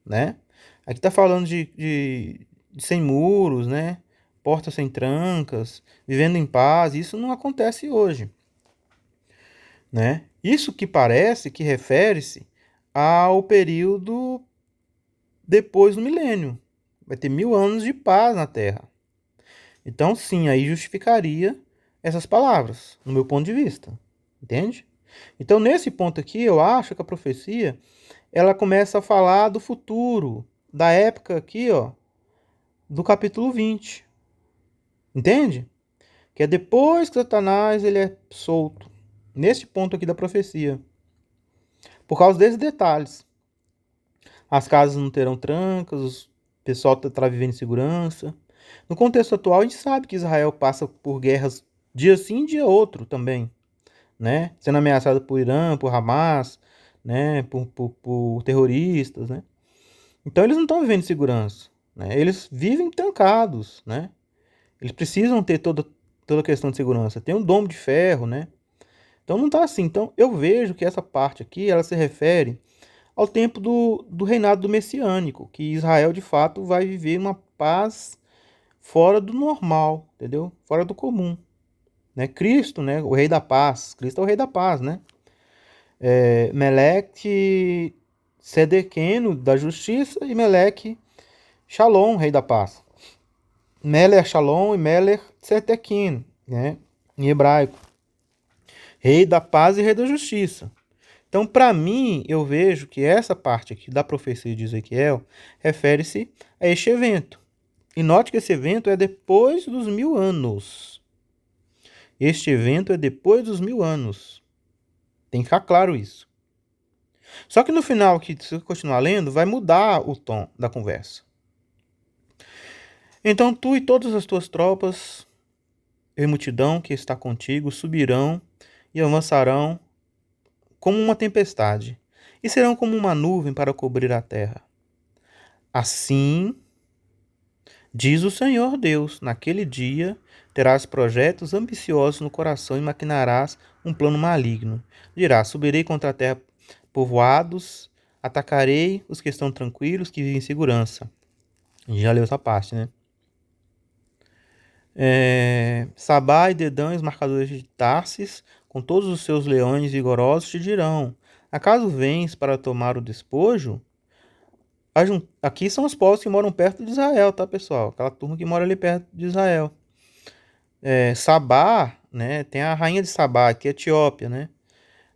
né? Aqui tá falando de sem muros, né? Portas sem trancas, vivendo em paz. Isso não acontece hoje, né? Isso que parece que refere-se ao período depois do milênio. Vai ter 1000 anos de paz na Terra. Então, sim, aí justificaria essas palavras, no meu ponto de vista. Entende? Então, nesse ponto aqui, eu acho que a profecia, ela começa a falar do futuro, da época aqui, ó, do capítulo 20. Entende? Que é depois que Satanás ele é solto. Nesse ponto aqui da profecia. Por causa desses detalhes. As casas não terão trancas, o pessoal estará vivendo em segurança. No contexto atual, a gente sabe que Israel passa por guerras dia sim, dia outro também, né? Sendo ameaçado por Irã, por Hamas, né? Por terroristas, né? Então eles não estão vivendo em segurança, né? Eles vivem trancados, né? Eles precisam ter toda a questão de segurança. Tem um domo de ferro, né? Então não está assim. Então eu vejo que essa parte aqui, ela se refere ao tempo do reinado do messiânico, que Israel de fato vai viver uma paz fora do normal, entendeu? Fora do comum, né? Cristo, né? O rei da paz. Cristo é o rei da paz, né? Meleque Sedequeno, da justiça, e Meleque Shalom, rei da paz. Meler Shalom e Meler Sedequeno, né? Em hebraico. Rei da paz e rei da justiça. Então, para mim, eu vejo que essa parte aqui da profecia de Ezequiel refere-se a este evento. E note que esse evento é depois dos 1000 anos. Este evento é depois dos 1000 anos. Tem que ficar claro isso. Só que no final, que se você continuar lendo, vai mudar o tom da conversa. Então tu e todas as tuas tropas e multidão que está contigo subirão e avançarão como uma tempestade, e serão como uma nuvem para cobrir a terra. Assim, diz o Senhor Deus, naquele dia terás projetos ambiciosos no coração e maquinarás um plano maligno. Dirás, subirei contra a terra povoados, atacarei os que estão tranquilos, que vivem em segurança. Já leu essa parte, né? Sabá e Dedã, os marcadores de Tarsis, com todos os seus leões vigorosos, te dirão: acaso vens para tomar o despojo? Aqui são os povos que moram perto de Israel, tá, pessoal? Aquela turma que mora ali perto de Israel. Sabá, né? Tem a rainha de Sabá, que é Etiópia, né?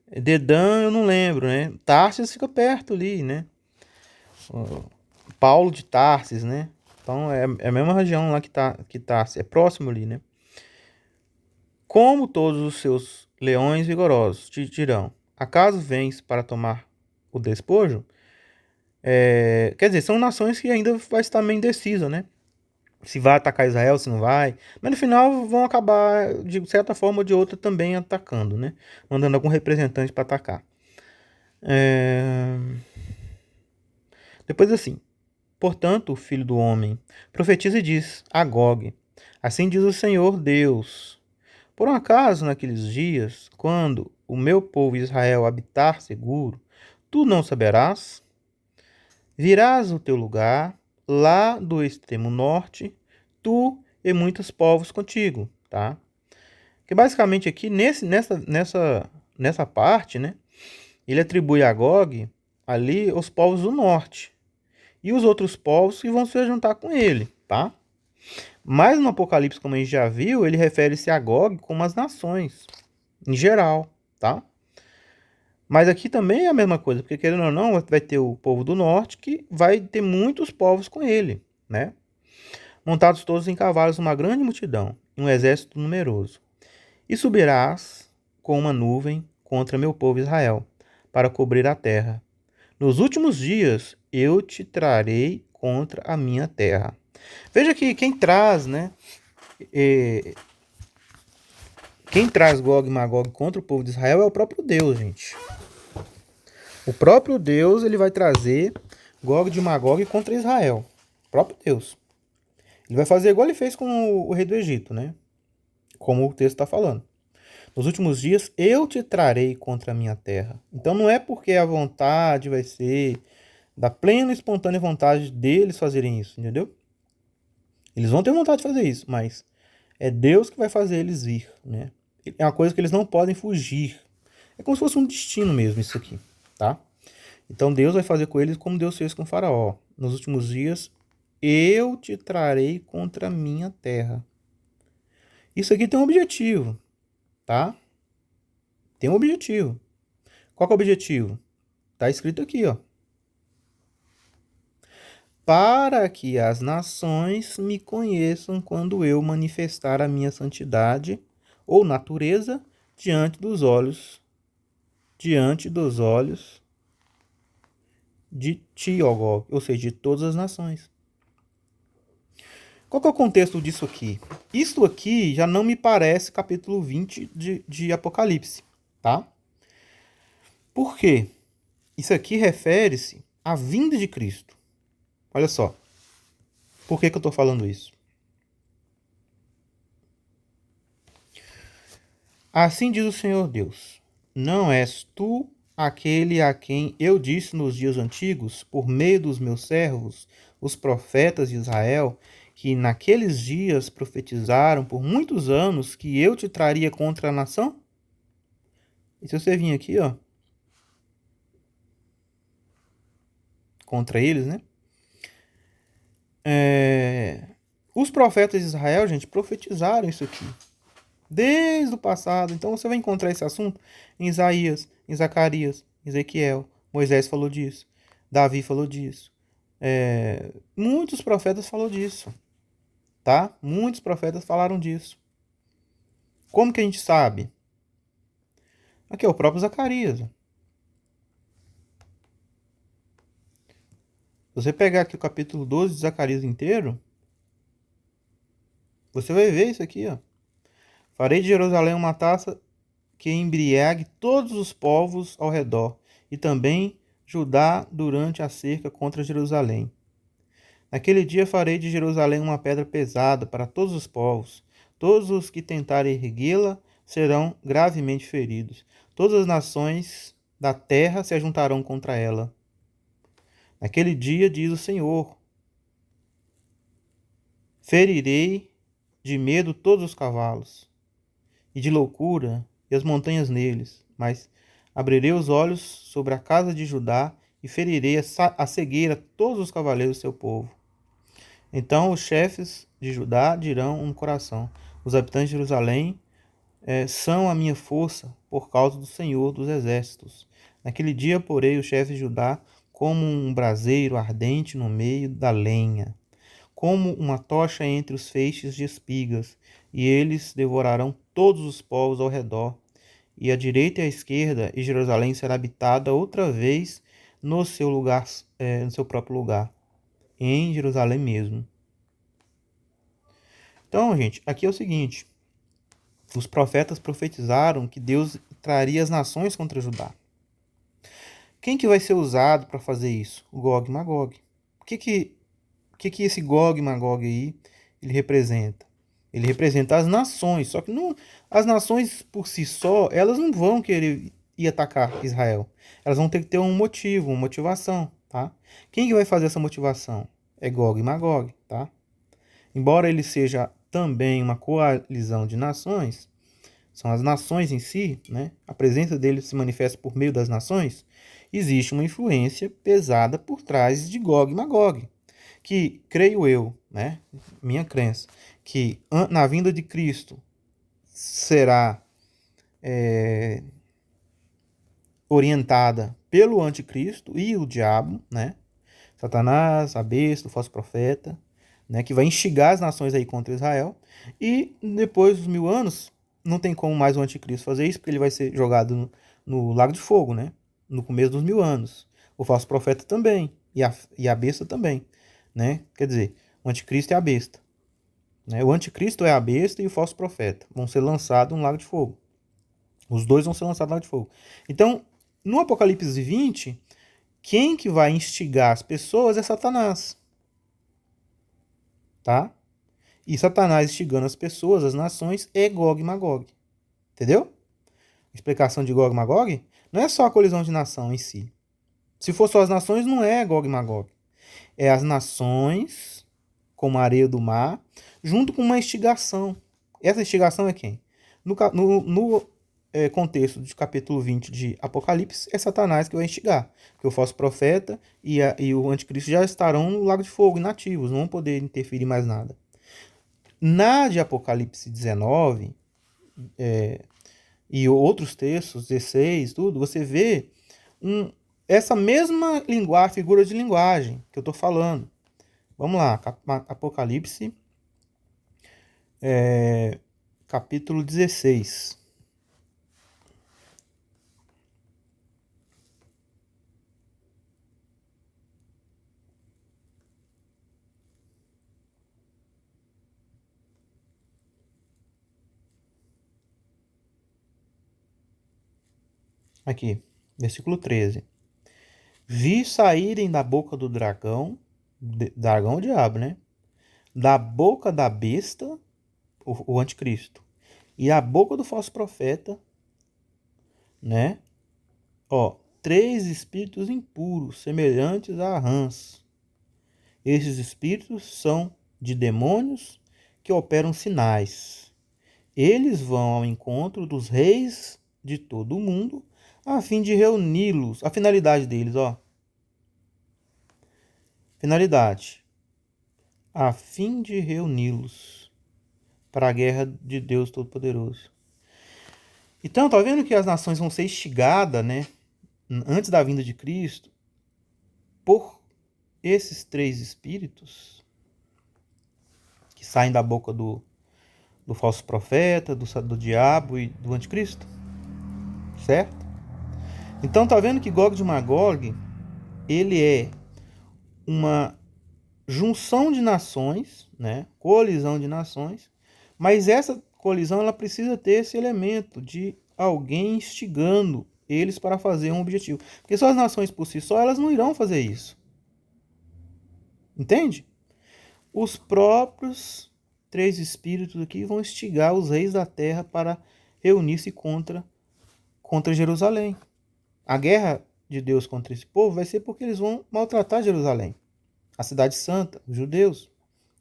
Dedã, eu não lembro, né? Tarsis fica perto ali, né? Paulo de Tarsis, né? Então é a mesma região lá que Tarsis, é próximo ali, né? Como todos os seus leões vigorosos te dirão: acaso vens para tomar o despojo? Quer dizer, são nações que ainda vai estar meio indecisa, né? Se vai atacar Israel, se não vai. Mas no final vão acabar, de certa forma ou de outra, também atacando, né? Mandando algum representante para atacar. Depois assim. Portanto, filho do homem, profetiza e diz a Gog: assim diz o Senhor Deus. Por um acaso, naqueles dias, quando o meu povo Israel habitar seguro, tu não saberás? Virás o teu lugar, lá do extremo norte, tu e muitos povos contigo, tá? Que basicamente aqui, nessa parte, né, ele atribui a Gog ali os povos do norte e os outros povos que vão se juntar com ele, tá? Mas no Apocalipse, como a gente já viu, ele refere-se a Gog como as nações, em geral, tá? Mas aqui também é a mesma coisa, porque querendo ou não, vai ter o povo do norte que vai ter muitos povos com ele, né? Montados todos em cavalos, uma grande multidão, um exército numeroso. E subirás com uma nuvem contra meu povo Israel, para cobrir a terra. Nos últimos dias eu te trarei contra a minha terra. Veja que quem traz, né? Quem traz Gog e Magog contra o povo de Israel é o próprio Deus, gente. O próprio Deus, ele vai trazer Gog e Magog contra Israel. O próprio Deus. Ele vai fazer igual ele fez com o rei do Egito, né? Como o texto está falando. Nos últimos dias eu te trarei contra a minha terra. Então não é porque a vontade vai ser da plena e espontânea vontade deles fazerem isso, entendeu? Eles vão ter vontade de fazer isso, mas é Deus que vai fazer eles vir, né? É uma coisa que eles não podem fugir. É como se fosse um destino mesmo isso aqui, tá? Então Deus vai fazer com eles como Deus fez com o faraó. Nos últimos dias eu te trarei contra a minha terra. Isso aqui tem um objetivo, tá? Tem um objetivo. Qual que é o objetivo? Tá escrito aqui, ó. Para que as nações me conheçam quando eu manifestar a minha santidade ou natureza diante dos olhos de ti, ó Gog, ou seja, de todas as nações. Qual que é o contexto disso aqui? Isso aqui já não me parece capítulo 20 de Apocalipse, tá? Por quê? Isso aqui refere-se à vinda de Cristo. Olha só. Por que eu estou falando isso? Assim diz o Senhor Deus: não és tu aquele a quem eu disse nos dias antigos, por meio dos meus servos, os profetas de Israel, que naqueles dias profetizaram por muitos anos que eu te traria contra a nação? E se você vir aqui, ó, contra eles, né? Os profetas de Israel, gente, profetizaram isso aqui desde o passado. Então você vai encontrar esse assunto em Isaías, em Zacarias, Ezequiel. Moisés falou disso. Davi falou disso. Muitos profetas falaram disso, tá? Muitos profetas falaram disso. Como que a gente sabe? Aqui é o próprio Zacarias. Se você pegar aqui o capítulo 12 de Zacarias inteiro, você vai ver isso aqui, ó. Farei de Jerusalém uma taça que embriague todos os povos ao redor, e também Judá durante a cerca contra Jerusalém. Naquele dia farei de Jerusalém uma pedra pesada para todos os povos. Todos os que tentarem erguê-la serão gravemente feridos. Todas as nações da terra se ajuntarão contra ela. Naquele dia, diz o Senhor, ferirei de medo todos os cavalos, e de loucura e as montanhas neles, mas abrirei os olhos sobre a casa de Judá e ferirei a cegueira a todos os cavaleiros do seu povo. Então os chefes de Judá dirão no coração: os habitantes de Jerusalém são a minha força por causa do Senhor dos exércitos. Naquele dia, porei os chefes de Judá como um braseiro ardente no meio da lenha, como uma tocha entre os feixes de espigas, e eles devorarão todos os povos ao redor, e à direita e à esquerda, e Jerusalém será habitada outra vez no seu lugar, no seu próprio lugar, em Jerusalém mesmo. Então, gente, aqui é o seguinte: os profetas profetizaram que Deus traria as nações contra Judá. Quem que vai ser usado para fazer isso? O Gog e Magog. O que esse Gog e Magog aí ele representa? Ele representa as nações, só que não, as nações por si só, elas não vão querer ir atacar Israel. Elas vão ter que ter um motivo, uma motivação, tá? Quem que vai fazer essa motivação? É Gog e Magog, tá? Embora ele seja também uma coalizão de nações, são as nações em si, né? A presença dele se manifesta por meio das nações. Existe uma influência pesada por trás de Gog e Magog, que creio eu, né? Minha crença, que na vinda de Cristo será orientada pelo anticristo e o diabo, né? Satanás, a besta, o falso profeta, né? Que vai instigar as nações aí contra Israel. E depois dos 1000 anos, não tem como mais o anticristo fazer isso, porque ele vai ser jogado no lago de fogo, né? No começo dos 1000 anos. O falso profeta também, e a besta também, né? Quer dizer, o anticristo é a besta. Né? O anticristo é a besta e o falso profeta. Vão ser lançados no lago de fogo. Os dois vão ser lançados no lago de fogo. Então, no Apocalipse 20, quem que vai instigar as pessoas é Satanás. Tá? E Satanás instigando as pessoas, as nações, é Gog e Magog. Entendeu? A explicação de Gog e Magog não é só a colisão de nação em si. Se for só as nações, não é Gog e Magog. É as nações, como a areia do mar, junto com uma instigação. Essa instigação é quem? No contexto do capítulo 20 de Apocalipse, é Satanás que vai instigar. Porque o falso profeta e o anticristo já estarão no lago de fogo, inativos, não vão poder interferir mais nada. Na de Apocalipse 19 e outros textos, 16, tudo, você vê essa mesma linguagem, figura de linguagem que eu estou falando. Vamos lá, Apocalipse, capítulo 16. Aqui, versículo 13. Vi saírem da boca do dragão, dragão é o diabo, né? Da boca da besta, o anticristo, e a boca do falso profeta, né? Ó, 3 espíritos impuros, semelhantes a rãs. Esses espíritos são de demônios que operam sinais. Eles vão ao encontro dos reis de todo o mundo a fim de reuni-los. A finalidade deles, ó. Finalidade. A fim de reuni-los para a guerra de Deus Todo-Poderoso. Então, tá vendo que as nações vão ser instigadas, né, antes da vinda de Cristo, por esses três espíritos que saem da boca do falso profeta, do diabo e do anticristo, certo? Então, tá vendo que Gog de Magog, ele é uma junção de nações, né, colisão de nações, mas essa colisão ela precisa ter esse elemento de alguém instigando eles para fazer um objetivo. Porque só as nações por si só, elas não irão fazer isso. Entende? Os próprios três espíritos aqui vão instigar os reis da terra para reunir-se contra Jerusalém. A guerra de Deus contra esse povo vai ser porque eles vão maltratar Jerusalém, a cidade santa, os judeus,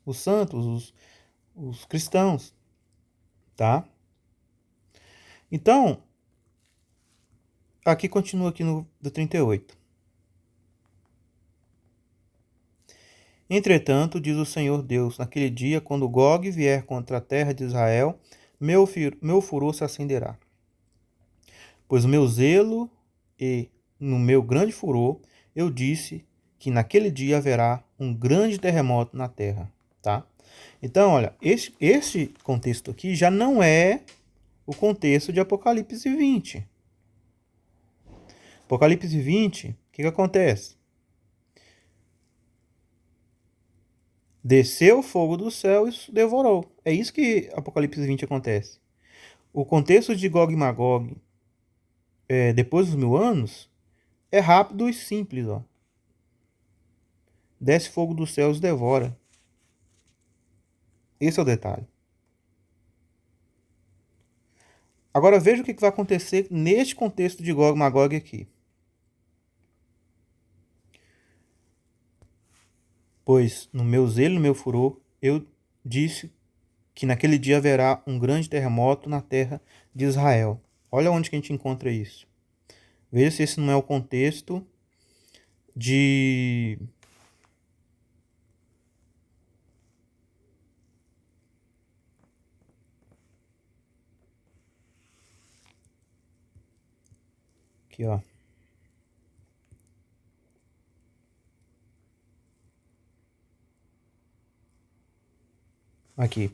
os santos, os cristãos, tá? Então, aqui continua aqui do 38. Entretanto, diz o Senhor Deus, naquele dia, quando Gog vier contra a terra de Israel, meu furor se acenderá. Pois o meu zelo e no meu grande furor, eu disse que naquele dia haverá um grande terremoto na terra, tá? Então, olha, este contexto aqui já não é o contexto de Apocalipse 20. Apocalipse 20, o que acontece? Desceu o fogo do céu e devorou. É isso que Apocalipse 20 acontece. O contexto de Gog e Magog, depois dos 1000 anos, é rápido e simples. Ó. Desce fogo dos céus e devora. Esse é o detalhe. Agora veja o que vai acontecer neste contexto de Gog e Magog aqui. Pois no meu zelo, no meu furor, eu disse que naquele dia haverá um grande terremoto na terra de Israel. Olha onde que a gente encontra isso. Veja se esse não é o contexto de aqui, ó. Aqui.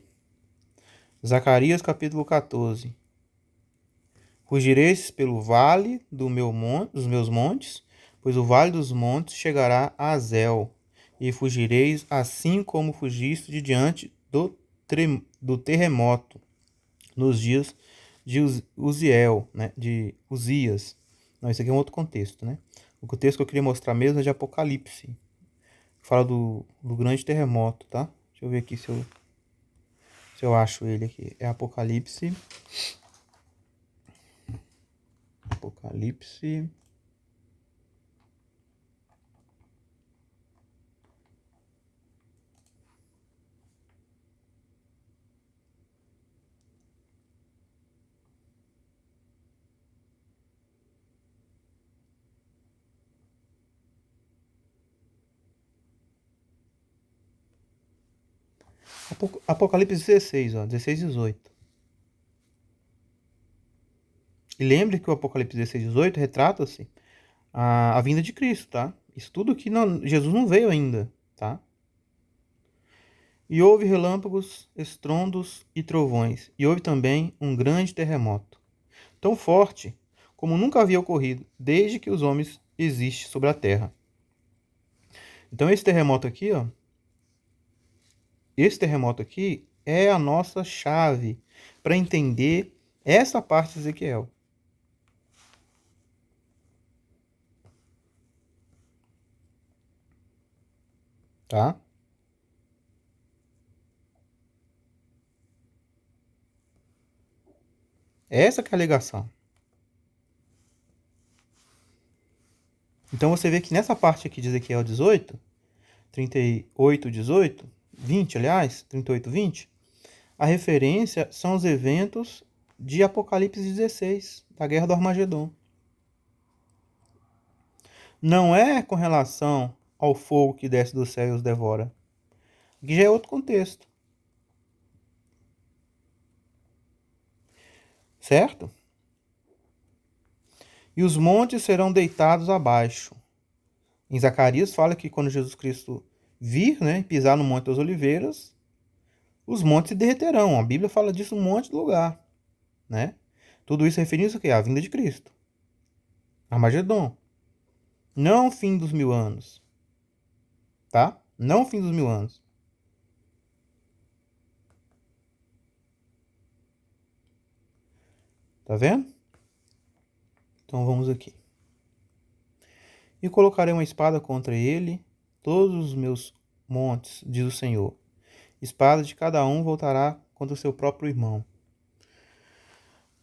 Zacarias capítulo 14. Fugireis pelo vale dos meus montes, pois o vale dos montes chegará a Azel, e fugireis assim como fugiste de diante do terremoto, nos dias de Uziel, né, de Uzias. Não, isso aqui é um outro contexto, né? O contexto que eu queria mostrar mesmo é de Apocalipse. Fala do grande terremoto, tá? Deixa eu ver aqui se eu acho ele aqui. É Apocalipse. Apocalipse. Apocalipse 16, ó, 16 e 18. E lembre que o Apocalipse 16 e 18 retrata-se a vinda de Cristo, tá? Isso tudo aqui Jesus não veio ainda, tá? E houve relâmpagos, estrondos e trovões, e houve também um grande terremoto, tão forte como nunca havia ocorrido desde que os homens existem sobre a terra. Então esse terremoto aqui, ó, esse terremoto aqui é a nossa chave para entender essa parte de Ezequiel. Tá? Essa que é a ligação. Então você vê que nessa parte aqui de Ezequiel 18, 38, 18, 20, aliás, 38, 20, a referência são os eventos de Apocalipse 16, da Guerra do Armagedon. Não é com relação ao fogo que desce do céu e os devora. Aqui já é outro contexto. Certo? E os montes serão deitados abaixo. Em Zacarias fala que quando Jesus Cristo vir, né, pisar no Monte das Oliveiras, os montes se derreterão. A Bíblia fala disso em um monte de lugar, né? Tudo isso referindo-se ao quê? À vinda de Cristo. Armagedon. Não o fim dos 1000 anos. Tá? Não o fim dos 1000 anos. Tá vendo? Então vamos aqui. E colocarei uma espada contra ele, todos os meus montes, diz o Senhor. Espada de cada um voltará contra o seu próprio irmão.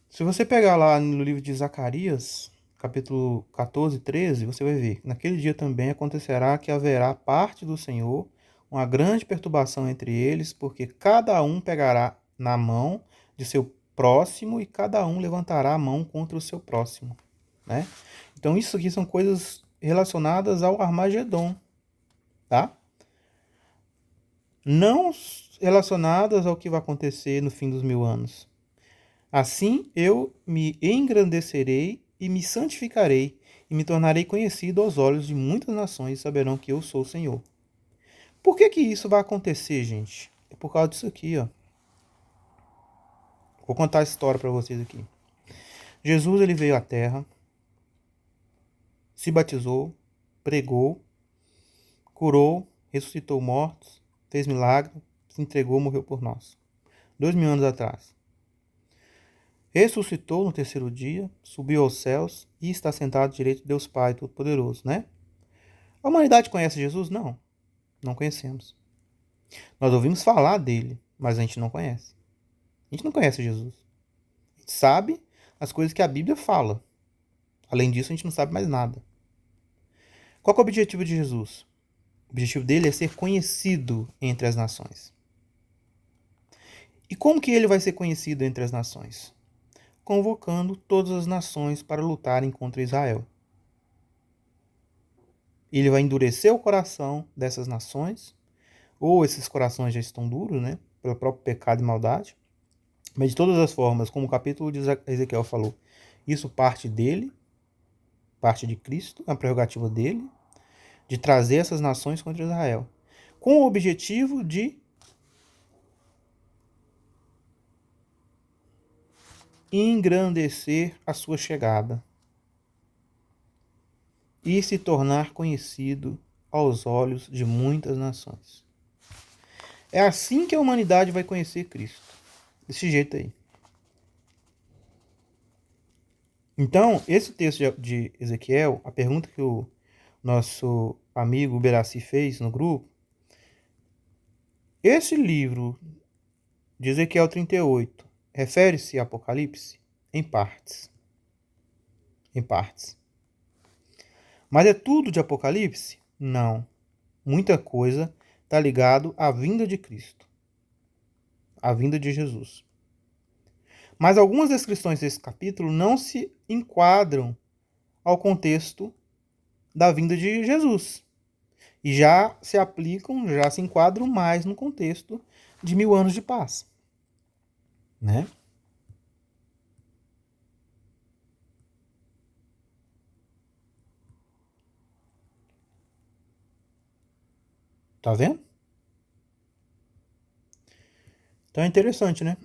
Se você pegar lá no livro de Zacarias, capítulo 14, 13, você vai ver. Naquele dia também acontecerá que haverá parte do Senhor, uma grande perturbação entre eles, porque cada um pegará na mão de seu próximo e cada um levantará a mão contra o seu próximo, né? Então isso aqui são coisas relacionadas ao Armagedon, tá? Não relacionadas ao que vai acontecer no fim dos 1000 anos. Assim eu me engrandecerei e me santificarei, e me tornarei conhecido aos olhos de muitas nações, e saberão que eu sou o Senhor. Por que que isso vai acontecer, gente? É por causa disso aqui, ó. Vou contar a história para vocês aqui. Jesus, ele veio à Terra, se batizou, pregou, curou, ressuscitou mortos, fez milagre, se entregou, morreu por nós. 2000 anos atrás. Ressuscitou no terceiro dia, subiu aos céus e está sentado à direita de Deus Pai Todo-Poderoso, né? A humanidade conhece Jesus? Não, não conhecemos. Nós ouvimos falar dele, mas a gente não conhece. A gente não conhece Jesus. A gente sabe as coisas que a Bíblia fala. Além disso, a gente não sabe mais nada. Qual é o objetivo de Jesus? O objetivo dele é ser conhecido entre as nações. E como que ele vai ser conhecido entre as nações? Convocando todas as nações para lutarem contra Israel. Ele vai endurecer o coração dessas nações, ou esses corações já estão duros, né, pelo próprio pecado e maldade. Mas de todas as formas, como o capítulo de Ezequiel falou, isso parte dele, parte de Cristo, é a prerrogativa dele, de trazer essas nações contra Israel, com o objetivo de engrandecer a sua chegada e se tornar conhecido aos olhos de muitas nações. É assim que a humanidade vai conhecer Cristo. Desse jeito aí. Então, esse texto de Ezequiel, a pergunta que o nosso amigo Beraci fez no grupo, esse livro de Ezequiel 38 refere-se a Apocalipse? Em partes. Em partes. Mas é tudo de Apocalipse? Não. Muita coisa está ligado à vinda de Cristo, à vinda de Jesus. Mas algumas descrições desse capítulo não se enquadram ao contexto da vinda de Jesus. E já se aplicam, já se enquadram mais no contexto de 1000 anos de paz. Né? Tá vendo? Então é interessante, né?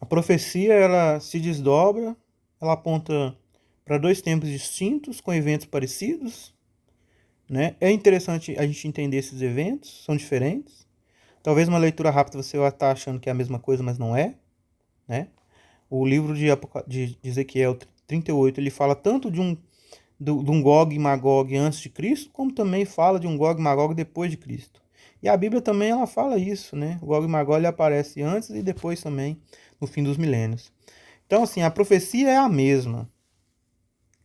A profecia, ela se desdobra, ela aponta para dois tempos distintos, com eventos parecidos, né? É interessante a gente entender esses eventos, são diferentes. Talvez uma leitura rápida você vai estar achando que é a mesma coisa, mas não é, né? O livro de Ezequiel 38, ele fala tanto de um Gog e Magog antes de Cristo, como também fala de um Gog e Magog depois de Cristo. E a Bíblia também ela fala isso, né? O Gog e Magog ele aparece antes e depois também, no fim dos milênios. Então, assim, a profecia é a mesma.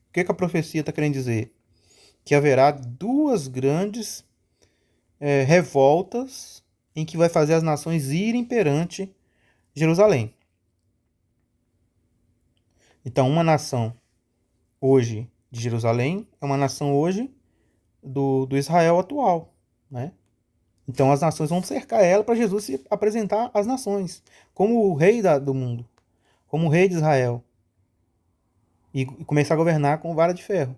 O que a profecia está querendo dizer? Que haverá duas grandes revoltas em que vai fazer as nações irem perante Jerusalém. Então, uma nação hoje de Jerusalém é uma nação hoje do Israel atual, né? Então as nações vão cercar ela para Jesus se apresentar às nações como o rei do mundo, como o rei de Israel e começar a governar com vara de ferro.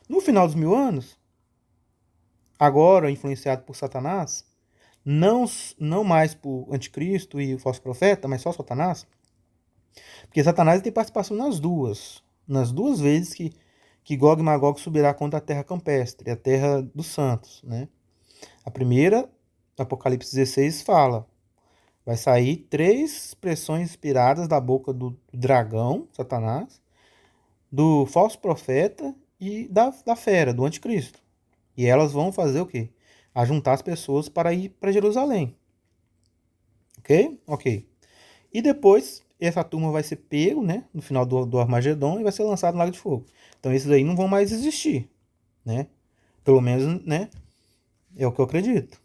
No final dos 1000 anos, agora influenciado por Satanás, não mais por anticristo e o falso profeta, mas só Satanás, porque Satanás tem participação nas duas vezes que Gog e Magog subirá contra a terra campestre, a terra dos santos, né? A primeira, Apocalipse 16, fala: vai sair 3 expressões inspiradas da boca do dragão, Satanás, do falso profeta e da fera, do anticristo. E elas vão fazer o quê? Ajuntar as pessoas para ir para Jerusalém. Ok? Ok. E depois, essa turma vai ser pego, né? No final do Armagedon e vai ser lançado no Lago de Fogo. Então esses aí não vão mais existir, né? Pelo menos, né? É o que eu acredito.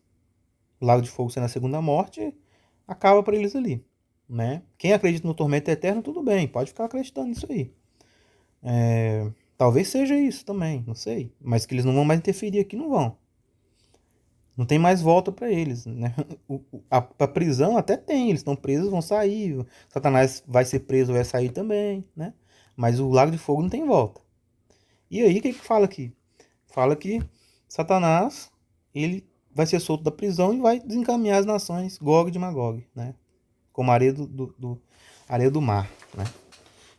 O Lago de Fogo sendo a segunda morte, acaba para eles ali, né? Quem acredita no tormento eterno, tudo bem, pode ficar acreditando nisso aí. Talvez seja isso também, não sei. Mas que eles não vão mais interferir aqui, não vão. Não tem mais volta para eles, né? A prisão até tem, eles estão presos, vão sair. Satanás vai ser preso, vai sair também, né? Mas o Lago de Fogo não tem volta. E aí, o que fala aqui? Fala que Satanás, ele vai ser solto da prisão e vai desencaminhar as nações, Gog de Magog, né? Como areia areia do mar, né?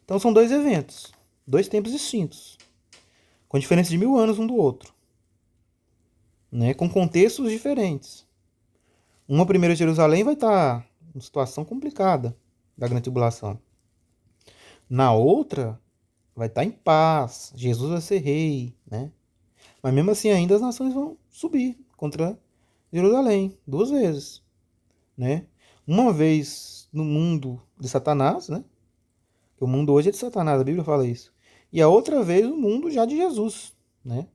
Então são 2 eventos, 2 tempos distintos, com diferença de 1000 anos um do outro, né? Com contextos diferentes. Uma primeira Jerusalém vai estar em situação complicada da grande tribulação. Na outra, vai estar em paz, Jesus vai ser rei, né? Mas mesmo assim ainda as nações vão subir contra Jerusalém 2 vezes, né? Uma vez no mundo de Satanás, né? Que o mundo hoje é de Satanás, a Bíblia fala isso. E a outra vez o mundo já de Jesus, né?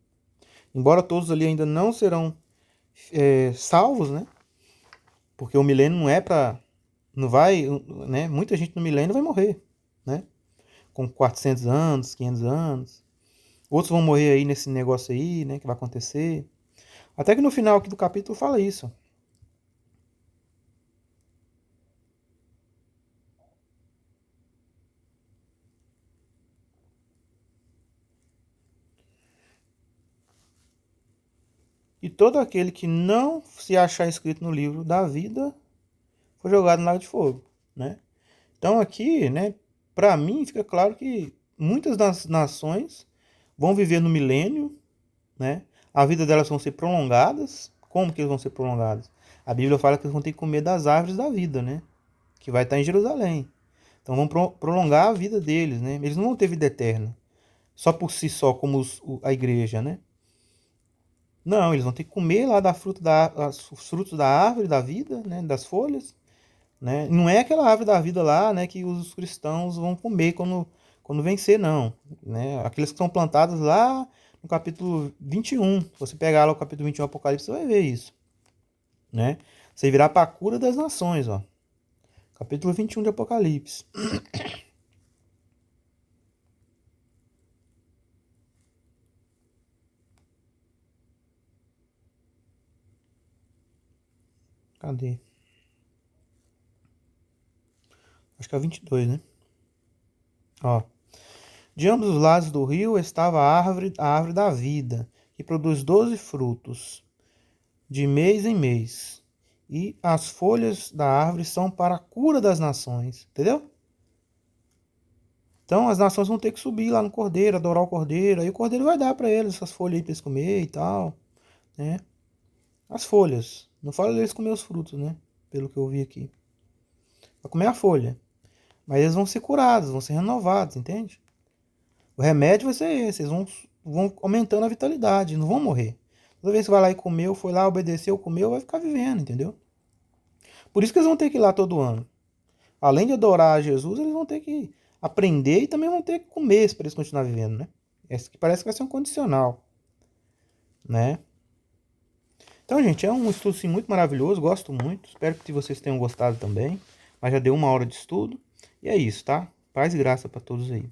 Embora todos ali ainda não serão salvos, né? Porque o milênio não é para, não vai, né? Muita gente no milênio vai morrer, né? Com 400 anos, 500 anos. Outros vão morrer aí nesse negócio aí, né? Que vai acontecer. Até que no final aqui do capítulo fala isso. E todo aquele que não se achar escrito no livro da vida foi jogado no lago de fogo, né? Então aqui, né, para mim fica claro que muitas das nações vão viver no milênio, né? A vida delas vão ser prolongadas. Como que eles vão ser prolongadas? A Bíblia fala que eles vão ter que comer das árvores da vida, né? Que vai estar em Jerusalém. Então vão prolongar a vida deles, né? Eles não vão ter vida eterna, só por si só, como a igreja, né? Não, eles vão ter que comer lá os frutos da árvore da vida, né? Das folhas, né? Não é aquela árvore da vida lá, né, que os cristãos vão comer quando vencer, não, né? Aqueles que são plantados lá no capítulo 21. Se você pegar lá o capítulo 21 do Apocalipse, você vai ver isso, né? Você virá para a cura das nações, ó. Capítulo 21 de Apocalipse. Cadê? Acho que é 22, né? Ó. De ambos os lados do rio estava a árvore da vida, que produz 12 frutos, de mês em mês. E as folhas da árvore são para a cura das nações. Entendeu? Então as nações vão ter que subir lá no cordeiro, adorar o cordeiro. Aí o cordeiro vai dar para eles essas folhas aí para eles comer e tal, né? As folhas. Não fala eles comer os frutos, né? Pelo que eu vi aqui. Vai comer a folha. Mas eles vão ser curados, vão ser renovados, entende? O remédio vai ser esse. Eles vão aumentando a vitalidade, não vão morrer. Toda vez que vai lá e comeu, foi lá, obedeceu, comeu, vai ficar vivendo, entendeu? Por isso que eles vão ter que ir lá todo ano. Além de adorar a Jesus, eles vão ter que aprender e também vão ter que comer para eles continuarem vivendo, né? Esse que parece que vai ser um condicional, né? Então, gente, é um estudo sim, muito maravilhoso, gosto muito. Espero que vocês tenham gostado também. Mas já deu 1 hora de estudo. E é isso, tá? Paz e graça para todos aí.